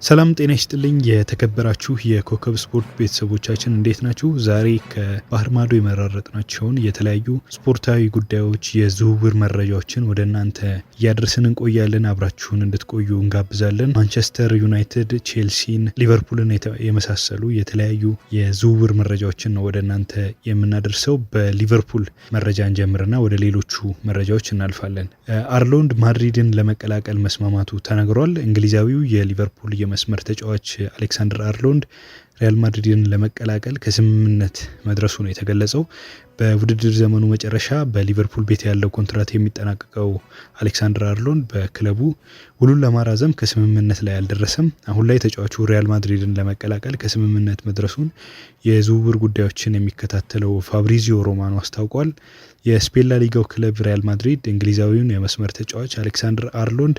ሰላም ጤና ይስጥልኝ የተከበራችሁ የኮከብ ስፖርት ቤተሰቦቻችን እንዴት ናችሁ? ዛሬ ከባህር ማዶ የመራረጥናቸውን የተለያዩ ስፖርታዊ ጉዳዮች የዝውውር መረጃዎችን ወደ እናንተ እያደረስን እንቆያለን። አብራችሁን እንድትቆዩ እንጋብዛለን። ማንቸስተር ዩናይትድ፣ ቼልሲን፣ ሊቨርፑልን የመሳሰሉ የተለያዩ የዝውውር መረጃዎችን ነው ወደ እናንተ የምናደርሰው። በሊቨርፑል መረጃ እንጀምርና ወደ ሌሎቹ መረጃዎች እናልፋለን። አርሎንድ ማድሪድን ለመቀላቀል መስማማቱ ተነግሯል። እንግሊዛዊው የሊቨርፑል የመስመር ተጫዋች አሌክሳንደር አርሎንድ ሪያል ማድሪድን ለመቀላቀል ከስምምነት መድረሱ ነው የተገለጸው። በውድድር ዘመኑ መጨረሻ በሊቨርፑል ቤት ያለው ኮንትራት የሚጠናቀቀው አሌክሳንደር አርሎንድ በክለቡ ውሉን ለማራዘም ከስምምነት ላይ አልደረሰም። አሁን ላይ ተጫዋቹ ሪያል ማድሪድን ለመቀላቀል ከስምምነት መድረሱን የዝውውር ጉዳዮችን የሚከታተለው ፋብሪዚዮ ሮማኖ አስታውቋል። የስፔን ላሊጋው ክለብ ሪያል ማድሪድ እንግሊዛዊውን የመስመር ተጫዋች አሌክሳንደር አርሎንድ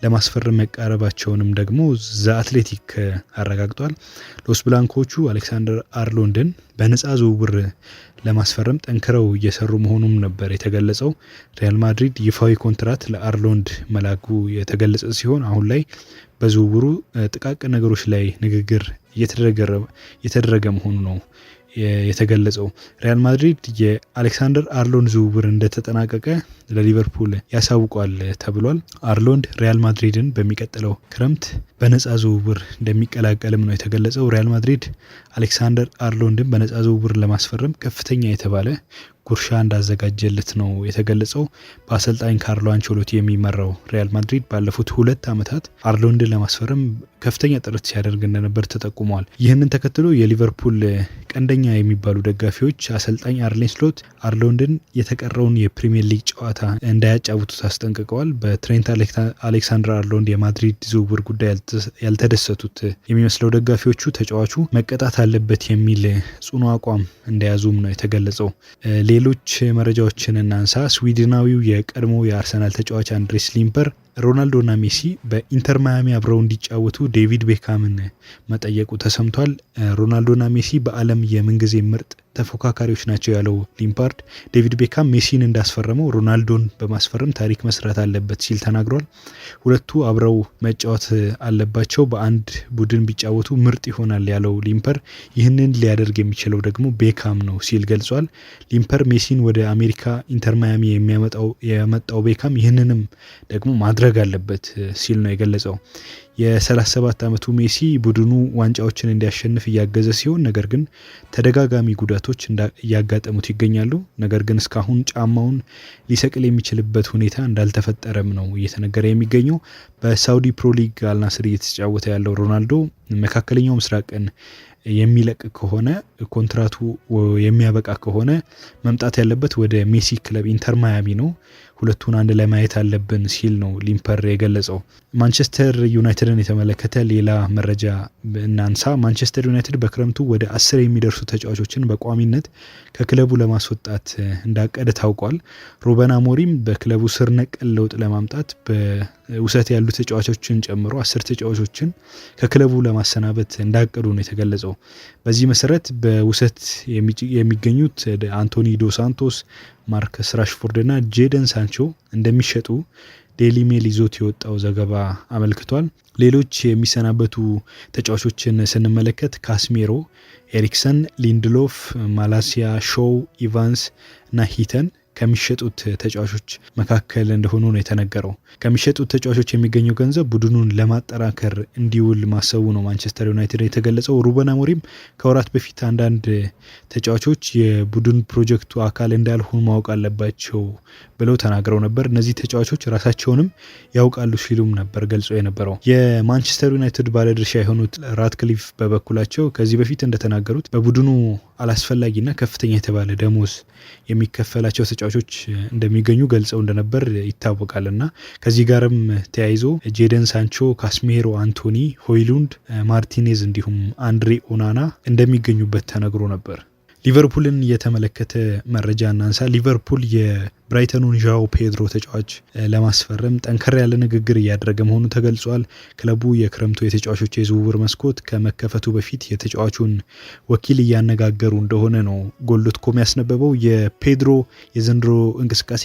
ለማስፈረም መቃረባቸውንም ደግሞ ዘ አትሌቲክ አረጋግጧል። ሎስ ብላንኮቹ አሌክሳንደር አርሎንድን በነፃ ዝውውር ለማስፈረም ጠንክረው እየሰሩ መሆኑም ነበር የተገለጸው። ሪያል ማድሪድ ይፋዊ ኮንትራት ለአርሎንድ መላኩ የተገለጸ ሲሆን አሁን ላይ በዝውውሩ ጥቃቅን ነገሮች ላይ ንግግር እየተደረገ መሆኑ ነው የተገለጸው። ሪያል ማድሪድ የአሌክሳንደር አርሎንድ ዝውውር እንደተጠናቀቀ ለሊቨርፑል ያሳውቋል ተብሏል። አርሎንድ ሪያል ማድሪድን በሚቀጥለው ክረምት በነፃ ዝውውር እንደሚቀላቀልም ነው የተገለጸው። ሪያል ማድሪድ አሌክሳንደር አርሎንድን በነፃ ዝውውር ለማስፈረም ከፍተኛ የተባለ ጉርሻ እንዳዘጋጀለት ነው የተገለጸው። በአሰልጣኝ ካርሎ አንቸሎቲ የሚመራው ሪያል ማድሪድ ባለፉት 2 ዓመታት አርሎንድን ለማስፈረም ከፍተኛ ጥረት ሲያደርግ እንደነበር ተጠቁመዋል። ይህንን ተከትሎ የሊቨርፑል ቀንደኛ የሚባሉ ደጋፊዎች አሰልጣኝ አርኔ ስሎት አርሎንድን የተቀረውን የፕሪሚየር ሊግ ጨዋታ እንዳያጫውቱት አስጠንቅቀዋል። በትሬንት አሌክሳንደር አርሎንድ የማድሪድ ዝውውር ጉዳይ ያልተደሰቱት የሚመስለው ደጋፊዎቹ ተጫዋቹ መቀጣት አለበት የሚል ጽኑ አቋም እንደያዙም ነው የተገለጸው። ሌሎች መረጃዎችን እናንሳ። ስዊድናዊው የቀድሞ የአርሰናል ተጫዋች አንድሬስ ሊምፐር ሮናልዶና ሜሲ በኢንተር ማያሚ አብረው እንዲጫወቱ ዴቪድ ቤካምን መጠየቁ ተሰምቷል። ሮናልዶና ሜሲ በዓለም የምንጊዜ ምርጥ ተፎካካሪዎች ናቸው ያለው ሊምፓርድ ዴቪድ ቤካም ሜሲን እንዳስፈረመው ሮናልዶን በማስፈረም ታሪክ መስራት አለበት ሲል ተናግሯል። ሁለቱ አብረው መጫወት አለባቸው፣ በአንድ ቡድን ቢጫወቱ ምርጥ ይሆናል ያለው ሊምፐር ይህንን ሊያደርግ የሚችለው ደግሞ ቤካም ነው ሲል ገልጿል። ሊምፐር ሜሲን ወደ አሜሪካ ኢንተር ማያሚ የመጣው ቤካም ይህንንም ደግሞ ማድረግ አለበት ሲል ነው የገለጸው። የ37 ዓመቱ ሜሲ ቡድኑ ዋንጫዎችን እንዲያሸንፍ እያገዘ ሲሆን ነገር ግን ተደጋጋሚ ጉዳቶች እያጋጠሙት ይገኛሉ። ነገር ግን እስካሁን ጫማውን ሊሰቅል የሚችልበት ሁኔታ እንዳልተፈጠረም ነው እየተነገረ የሚገኘው። በሳውዲ ፕሮ ሊግ አልናስር እየተጫወተ ያለው ሮናልዶ መካከለኛው ምስራቅን የሚለቅ ከሆነ ኮንትራቱ የሚያበቃ ከሆነ መምጣት ያለበት ወደ ሜሲ ክለብ ኢንተር ማያሚ ነው። ሁለቱን አንድ ላይ ማየት አለብን ሲል ነው ሊምፐር የገለጸው። ማንቸስተር ዩናይትድን የተመለከተ ሌላ መረጃ እናንሳ። ማንቸስተር ዩናይትድ በክረምቱ ወደ 10 የሚደርሱ ተጫዋቾችን በቋሚነት ከክለቡ ለማስወጣት እንዳቀደ ታውቋል። ሩበን አሞሪም በክለቡ ስር ነቀል ለውጥ ለማምጣት በውሰት ያሉ ተጫዋቾችን ጨምሮ 10 ተጫዋቾችን ከክለቡ ለማሰናበት እንዳቀዱ ነው የተገለጸው። በዚህ መሰረት በውሰት የሚገኙት አንቶኒ ዶ ሳንቶስ፣ ማርከስ ራሽፎርድ እና ጄደን ሳንቾ እንደሚሸጡ ዴይሊ ሜል ይዞት የወጣው ዘገባ አመልክቷል። ሌሎች የሚሰናበቱ ተጫዋቾችን ስንመለከት ካስሜሮ፣ ኤሪክሰን፣ ሊንድሎፍ፣ ማላሲያ፣ ሾው፣ ኢቫንስ እና ሂተን ከሚሸጡት ተጫዋቾች መካከል እንደሆኑ ነው የተነገረው። ከሚሸጡት ተጫዋቾች የሚገኘው ገንዘብ ቡድኑን ለማጠናከር እንዲውል ማሰቡ ነው ማንቸስተር ዩናይትድ የተገለጸው። ሩበን አሞሪም ከወራት በፊት አንዳንድ ተጫዋቾች የቡድን ፕሮጀክቱ አካል እንዳልሆኑ ማወቅ አለባቸው ብለው ተናግረው ነበር። እነዚህ ተጫዋቾች ራሳቸውንም ያውቃሉ ሲሉም ነበር ገልጾ የነበረው። የማንቸስተር ዩናይትድ ባለድርሻ የሆኑት ራትክሊፍ በበኩላቸው ከዚህ በፊት እንደተናገሩት በቡድኑ አላስፈላጊና ከፍተኛ የተባለ ደሞዝ የሚከፈላቸው ተጫዋቾች እንደሚገኙ ገልጸው እንደነበር ይታወቃልና ከዚህ ጋርም ተያይዞ ጄደን ሳንቾ፣ ካስሜሮ፣ አንቶኒ፣ ሆይሉንድ፣ ማርቲኔዝ እንዲሁም አንድሬ ኦናና እንደሚገኙበት ተነግሮ ነበር። ሊቨርፑልን የተመለከተ መረጃ እናንሳ። ሊቨርፑል ብራይተኑን ዣኦ ፔድሮ ተጫዋች ለማስፈረም ጠንከር ያለ ንግግር እያደረገ መሆኑ ተገልጿል። ክለቡ የክረምቱ የተጫዋቾች የዝውውር መስኮት ከመከፈቱ በፊት የተጫዋቹን ወኪል እያነጋገሩ እንደሆነ ነው ጎል.ኮም ያስነበበው። የፔድሮ የዘንድሮ እንቅስቃሴ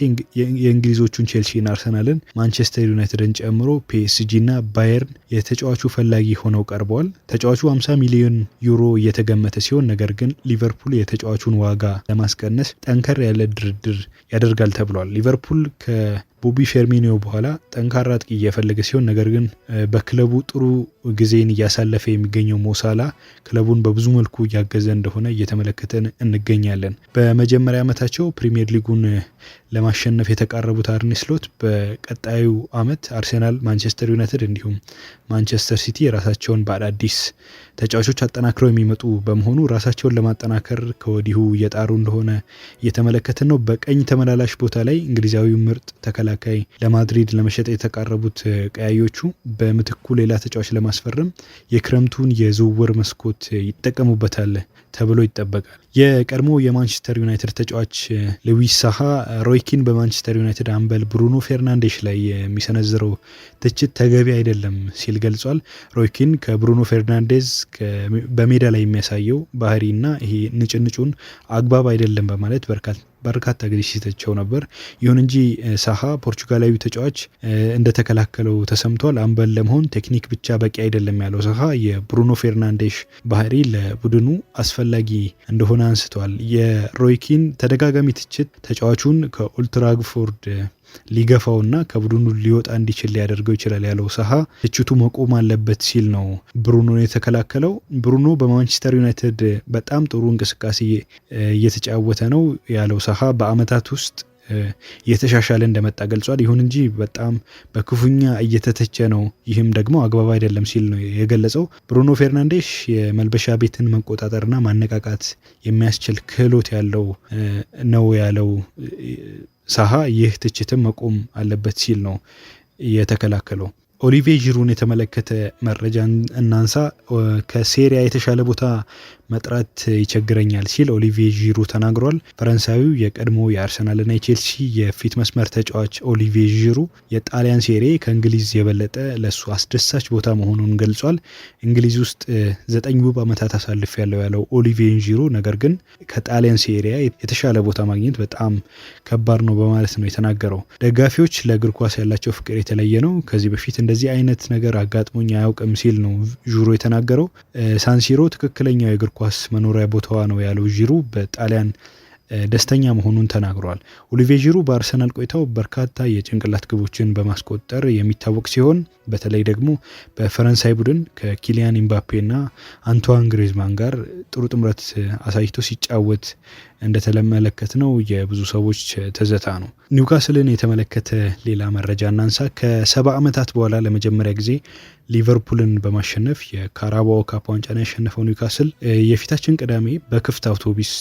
የእንግሊዞቹን ቼልሲና አርሰናልን፣ ማንቸስተር ዩናይትድን ጨምሮ ፒኤስጂ እና ባየርን የተጫዋቹ ፈላጊ ሆነው ቀርበዋል። ተጫዋቹ 50 ሚሊዮን ዩሮ እየተገመተ ሲሆን ነገር ግን ሊቨርፑል የተጫዋቹን ዋጋ ለማስቀነስ ጠንከር ያለ ድርድር ያደርጋል ተብሏል። ሊቨርፑል ከቦቢ ፌርሚኒዮ በኋላ ጠንካራ አጥቂ እየፈለገ ሲሆን ነገር ግን በክለቡ ጥሩ ጊዜን እያሳለፈ የሚገኘው ሞሳላ ክለቡን በብዙ መልኩ እያገዘ እንደሆነ እየተመለከተን እንገኛለን። በመጀመሪያ ዓመታቸው ፕሪሚየር ሊጉን ለማሸነፍ የተቃረቡት አርኔ ስሎት በቀጣዩ ዓመት አርሴናል፣ ማንቸስተር ዩናይትድ እንዲሁም ማንቸስተር ሲቲ ራሳቸውን በአዳዲስ ተጫዋቾች አጠናክረው የሚመጡ በመሆኑ ራሳቸውን ለማጠናከር ከወዲሁ እየጣሩ እንደሆነ እየተመለከትን ነው። በቀኝ ተመላላሽ ቦታ ላይ እንግሊዛዊው ምርጥ ተከላካይ ለማድሪድ ለመሸጥ የተቃረቡት ቀያዮቹ በምትኩ ሌላ ተጫዋች ለማስፈረም የክረምቱን የዝውውር መስኮት ይጠቀሙበታል ተብሎ ይጠበቃል። የቀድሞ የማንቸስተር ዩናይትድ ተጫዋች ሉዊስ ሳሃ ሮይኪን በማንቸስተር ዩናይትድ አምበል ብሩኖ ፌርናንዴሽ ላይ የሚሰነዝረው ትችት ተገቢ አይደለም ሲል ገልጿል። ሮይኪን ከብሩኖ ፌርናንዴዝ በሜዳ ላይ የሚያሳየው ባህሪና ይሄ ንጭንጩን አግባብ አይደለም በማለት በርካታ ጊዜ ሲተቸው ነበር። ይሁን እንጂ ሳሃ ፖርቹጋላዊ ተጫዋች እንደተከላከለው ተሰምቷል። አምበል ለመሆን ቴክኒክ ብቻ በቂ አይደለም ያለው ሳሃ የብሩኖ ፌርናንዴሽ ባህሪ ለቡድኑ አስፈላጊ እንደሆነ አንስተዋል። የሮይኪን ተደጋጋሚ ትችት ተጫዋቹን ከኦልትራግፎርድ ሊገፋውና ከቡድኑ ሊወጣ እንዲችል ሊያደርገው ይችላል ያለው ሳሃ ትችቱ መቆም አለበት ሲል ነው ብሩኖ የተከላከለው። ብሩኖ በማንቸስተር ዩናይትድ በጣም ጥሩ እንቅስቃሴ እየተጫወተ ነው ያለው ሳሃ በአመታት ውስጥ እየተሻሻለ እንደመጣ ገልጿል። ይሁን እንጂ በጣም በክፉኛ እየተተቸ ነው፣ ይህም ደግሞ አግባብ አይደለም ሲል ነው የገለጸው። ብሩኖ ፌርናንዴሽ የመልበሻ ቤትን መቆጣጠርና ማነቃቃት የሚያስችል ክህሎት ያለው ነው ያለው ሳሃ ይህ ትችትም መቆም አለበት ሲል ነው የተከላከለው። ኦሊቬ ዢሩን የተመለከተ መረጃ እናንሳ። ከሴሪያ የተሻለ ቦታ መጥራት ይቸግረኛል ሲል ኦሊቬ ዢሩ ተናግሯል። ፈረንሳዊው የቀድሞ የአርሰናልና የቼልሲ የፊት መስመር ተጫዋች ኦሊቬ ዢሩ የጣሊያን ሴሪ ከእንግሊዝ የበለጠ ለሱ አስደሳች ቦታ መሆኑን ገልጿል። እንግሊዝ ውስጥ 9 ውብ ዓመታት አሳልፍ ያለው ኦሊቬ ዢሩ ነገር ግን ከጣሊያን ሴሪያ የተሻለ ቦታ ማግኘት በጣም ከባድ ነው በማለት ነው የተናገረው። ደጋፊዎች ለእግር ኳስ ያላቸው ፍቅር የተለየ ነው፣ ከዚህ በፊት እንደዚህ አይነት ነገር አጋጥሞኝ አያውቅም ሲል ነው ዢሩ የተናገረው። ሳንሲሮ ትክክለኛው የእግር ኳስ መኖሪያ ቦታዋ ነው ያለው ዢሩ በጣሊያን ደስተኛ መሆኑን ተናግሯል። ኦሊቬ ዢሩ በአርሰናል ቆይታው በርካታ የጭንቅላት ግቦችን በማስቆጠር የሚታወቅ ሲሆን በተለይ ደግሞ በፈረንሳይ ቡድን ከኪሊያን ኢምባፔና አንቷን ግሪዝማን ጋር ጥሩ ጥምረት አሳይቶ ሲጫወት እንደተመለከት ነው የብዙ ሰዎች ትዝታ ነው። ኒውካስልን የተመለከተ ሌላ መረጃ እናንሳ። ከ70 ዓመታት በኋላ ለመጀመሪያ ጊዜ ሊቨርፑልን በማሸነፍ የካራባኦ ካፕ ዋንጫን ያሸነፈው ኒውካስል የፊታችን ቅዳሜ በክፍት አውቶቡስ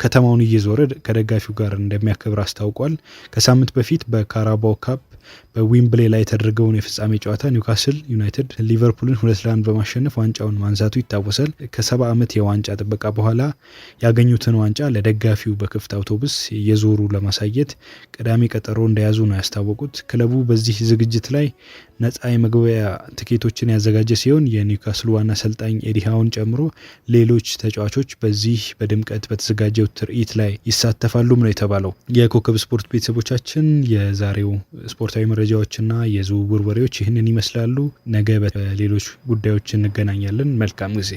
ከተማውን እየዞረ ከደጋፊው ጋር እንደሚያከብር አስታውቋል። ከሳምንት በፊት በካራባኦ ካፕ በዊምብሌ ላይ የተደረገውን የፍጻሜ ጨዋታ ኒውካስል ዩናይትድ ሊቨርፑልን 2-1 በማሸነፍ ዋንጫውን ማንሳቱ ይታወሳል። ከ70 ዓመት የዋንጫ ጥበቃ በኋላ ያገኙትን ዋንጫ ለደጋፊው በክፍት አውቶቡስ እየዞሩ ለማሳየት ቅዳሜ ቀጠሮ እንደያዙ ነው ያስታወቁት። ክለቡ በዚህ ዝግጅት ላይ ነፃ የመግቢያ ትኬቶችን ያዘጋጀ ሲሆን የኒውካስል ዋና አሰልጣኝ ኤዲ ሃውን ጨምሮ ሌሎች ተጫዋቾች በዚህ በድምቀት በተዘጋጀው ትርኢት ላይ ይሳተፋሉም ነው የተባለው። የኮከብ ስፖርት ቤተሰቦቻችን የዛሬው ስፖርታዊ መረጃዎችና የዝውውር ወሬዎች ይህንን ይመስላሉ። ነገ በሌሎች ጉዳዮች እንገናኛለን። መልካም ጊዜ።